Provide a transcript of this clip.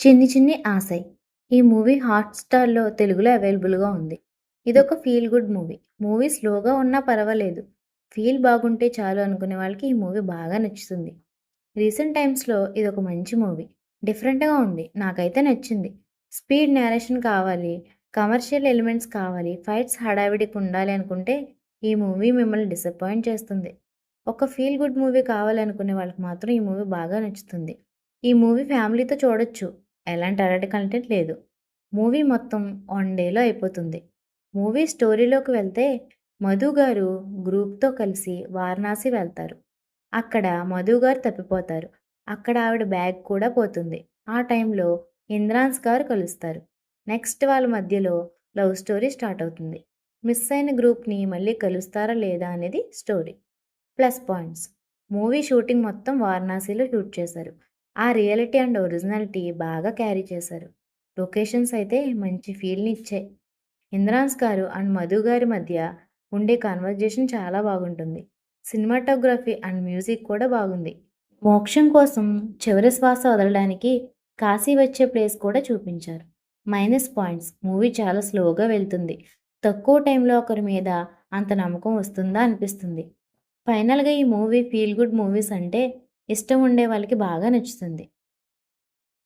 చిన్ని చిన్ని ఆశై. ఈ మూవీ హాట్‌స్టార్‌లో తెలుగులో అవైలబుల్‌గా ఉంది. ఇదొక ఫీల్ గుడ్ మూవీ. మూవీ స్లోగా ఉన్నా పర్వాలేదు. ఫీల్ బాగుంటే చాలు అనుకునే వాళ్ళకి ఈ మూవీ బాగా నచ్చుతుంది. రీసెంట్ టైమ్స్‌లో ఇదొక మంచి మూవీ. డిఫరెంట్‌గా ఉంది. నాకైతే నచ్చింది. స్పీడ్ నేరేషన్ కావాలి, కమర్షియల్ ఎలిమెంట్స్ కావాలి, ఫైట్స్ హడావిడిగా ఉండాలి అనుకుంటే ఈ మూవీ మిమ్మల్ని డిసప్పాయింట్ చేస్తుంది. ఒక ఫీల్ గుడ్ మూవీ కావాలనుకునే వాళ్ళకి మాత్రం ఈ మూవీ బాగా నచ్చుతుంది. ఈ మూవీ ఫ్యామిలీతో చూడొచ్చు. ఎలాంటి అడల్ట్ కంటెంట్ లేదు. మూవీ మొత్తం వన్ డేలో అయిపోతుంది. మూవీ స్టోరీలోకి వెళ్తే మధు గారు గ్రూప్‌తో కలిసి వారణాసి వెళ్తారు. అక్కడ మధు గారు తప్పిపోతారు. అక్కడ ఆవిడ బ్యాగ్ కూడా పోతుంది. ఆ టైంలో ఇంద్రాన్స్ గారు కలుస్తారు. నెక్స్ట్ వాళ్ళ మధ్యలో లవ్ స్టోరీ స్టార్ట్ అవుతుంది. మిస్ అయిన గ్రూప్‌ని మళ్ళీ కలుస్తారా లేదా అనేది story. Plus points. Movie shooting మొత్తం వారణాసిలో షూట్ చేశారు. ఆ రియాలిటీ అండ్ ఒరిజినాలిటీ బాగా క్యారీ చేశారు. లొకేషన్స్ అయితే మంచి ఫీల్‌ని ఇచ్చాయి. ఇంద్రాన్స్ గారు అండ్ మధు గారి మధ్య ఉండే కన్వర్జేషన్ చాలా బాగుంటుంది. సినిమాటోగ్రఫీ అండ్ మ్యూజిక్ కూడా బాగుంది. మోక్షం కోసం చివరి శ్వాస వదలడానికి కాశీ వచ్చే ప్లేస్ కూడా చూపించారు. Minus points. మూవీ చాలా స్లోగా వెళ్తుంది. తక్కువ టైంలో ఒకరి మీద అంత నమ్మకం వస్తుందా అనిపిస్తుంది. ఫైనల్‌గా ఈ మూవీ ఫీల్ గుడ్ మూవీస్ అంటే ఇష్టం ఉండే వాళ్ళకి బాగా నచ్చుతుంది.